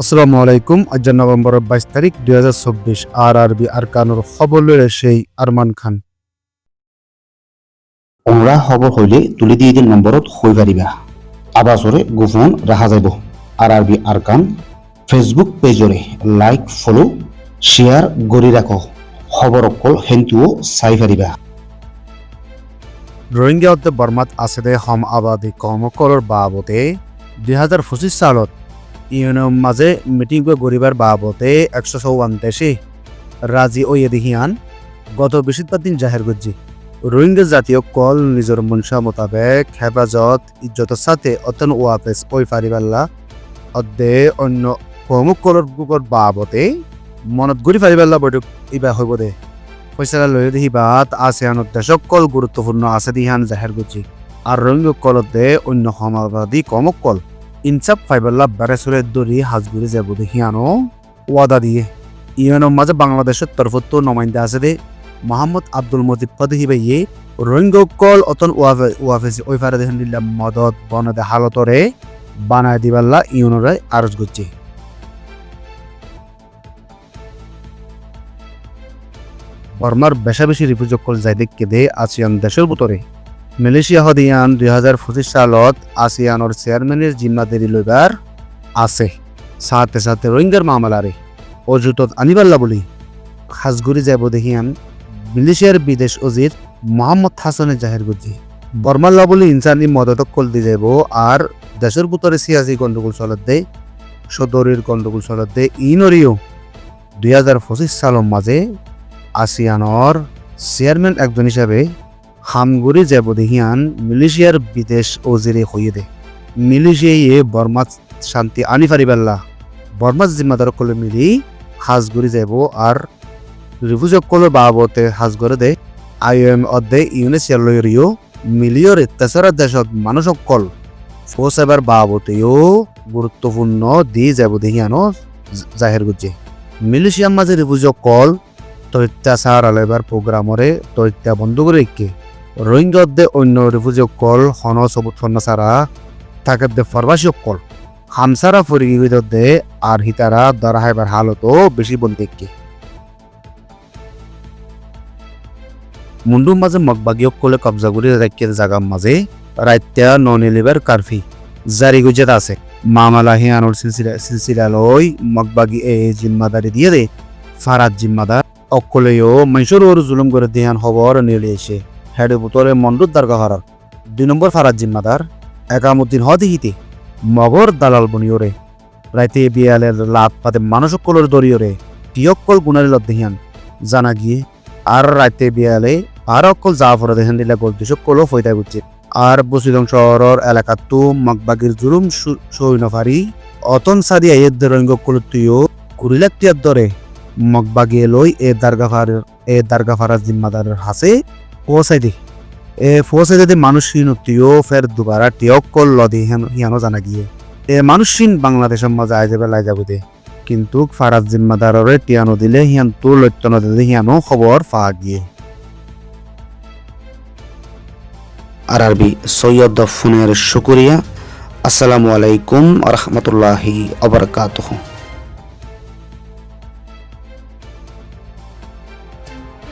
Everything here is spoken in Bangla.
আসসালামু আলাইকুম। আজ নভেম্বর 22 তারিখ 2024। আরবি আরকানুর খবর লইলে সেই আরমান খান। ওমরা খবর হইলে তুলি দিয়ে দিন নম্বরত হই পারিবা আবাসরে গোপন রাখা যাইব। আরবি আরকান ফেসবুক পেজরে লাইক ফলো শেয়ার গড়ি রাখো। খবর অকল হেন্তুও চাই পারিবা। রোহিঙ্গা বর্মাত আছে দে হম আবাদী কর্মকলৰ বাবদে 2025 সালত ইউএনের মাঝে মিটিং গরিবার বাবদে 154 দেশে রাজি ওয়ে দিহিয়ান গত বৃহস্পতিবার দিন জাহের করছি। রোহিঙ্গা জাতীয় কল নিজের মনসা মোতাবেক হেফাজত ইজ্জতের সাথে অতন ওয়াপেস ওই ফারিবাল্লা অদ্দে অন্য কর্মকলৰ বুকর বাবদে মনত গড়ি ফারিবাল্লা বৈঠক ইবা হইব দে ফয়সালা লয়ে দিহিবাত আসিয়ানত দেশক কল গুরুত্বপূর্ণ আছে দিহান জাহের করছি। আর রোহিঙ্গা কলতে অন্য সমাজবাদী কমকল ইনসাফ ফাইবাল্লা বারেসুরের দরি হাজগুড়ি যাব দেখিয়ানো ওয়াদা দিয়ে ইউএনের মাঝে বাংলাদেশের তরফত নমাইন্দা আছে দে মোহাম্মদ আব্দুল মজিদ পদহিবাইয়ে রোহিঙ্গা কল অতন ওয়াফেসি ওই ফারে দেখেন দিল্লা মদত বনদে হালতরে বানায় দিবাল্লা ইউএনরে আরজ করছে। বর্মার বেশা বেশি রিফিউজি কল যাই দেখকে দে আসিয়ান দেশের ভিতরে মালয়েশিয়া হদিয়ান 2025 সালত আসিয়ানোর চেয়ারম্যানের জিম্মাদারি লইবার আছে। সাথে সাথে রোহিঙ্গার মামলারে অজুতত আনিবাল্লা বলি হাজগুড়ি যাব দেখিয়ান মালয়েশিয়ার বিদেশ অজির মোহাম্মদ হাসানে জাহের করছি। বর্মাল্লা বলি ইনসানি মদত কল দি যাব আর দেশের ভিতরে সিয়াসি গন্ডগোল চলত দে সদরের গন্ডগোল চলত দে ইনরিও 2025 সালের মাঝে আসিয়ানোর চেয়ারম্যান একজন হিসাবে হামগুড়ি যাব দেহিয়ান মালয়েশিয়ার বিদেশ ওজিরে হইয়ে দে মালয়েশিয়ায় বর্মা শান্তি আনি ফারিবাল্লা বর্মার জিম্মাদার কলে মিলি হাজগুড়ি যাব আর রিফিউজি কলের বাবতে হাজগড়ে দে আইএম অর্ধে ইউনেসিয়ার লইরিও মিলিয়র তেসরা দেশত মানুষক কল ফোসাবার বাবতেও গুরুত্বপূর্ণ দি যাব দেহিয়ানো জাহের করছে। মালয়েশিয়ার মাঝে রিফিউজি কল তথ্যাচার আলাইবার প্রোগ্রামরে তথ্যা বন্ধ করে রেখে রোহিঙ্গা অন্য রিফিউজি কল হন সবুত ছাড়া থাকে দে ফরবাসী কল হামসারা ফরিগি দে আর হিতারা দরাহাইবার হালতো বেশি বলতে মুন্ডুর মাঝে মগবাগিয়ক কলে কবজা করে রাখিয়ে জাগার মাঝে রাইত্যা ননিলিবার কারফি জারি গুজরাত আছে। মামলা হিয়ানোর সিলসিলা লই মগবাগি এ জিম্মাদারি দিয়ে দে ফারাদ জিম্মাদার অকলেও মাইসুর ওর জুলুম করে দিয়ান খবর নিয়ে এসে হেড বুতরে মন্ডুর দারগা হারার 2 নম্বর ফারাদ জিম্মাদার একামুদ্দিন হদিহিতে মগর দালাল বনিওরে রাইতে বিয়ালের লাভ পাতে মানুষক কলর দরিয়রে টিয়কল গুণারি লদ্দিহান জানা গিয়ে আর রাইতে বিয়ালে আর অকল জাফর দেখেন দিলে গোলদিশক কলও ফয়দা করছে। আর বসিদং শহরের এলাকাতো মগবাগির জুলুম সৈনফারি অতন সাদিয়া এদ রঙ্গ কলতুও কুড়িলাক্তিয়ার দরে মগবাগিয়ে লই এ দারগাফারার জিম্মাদারের হাসে পৌঁছাই দি এ পৌঁছাই যদি মানুষহীন তিও ফের দুবারা টিয়ক কল লদি হিয়ানো জানা গিয়ে এ মানুষহীন বাংলাদেশের মাঝে আই যাবে লাই যাব দে কিন্তু ফারাজ জিম্মাদাররে টিয়ানো দিলে হিয়ান তো লত্য নদী হিয়ানো খবর পা গিয়ে। আরবি সৈয়দ ফোনের শুকরিয়া। আসসালামু আলাইকুম আ রহমতুল্লাহি আ বারাকাতুহু।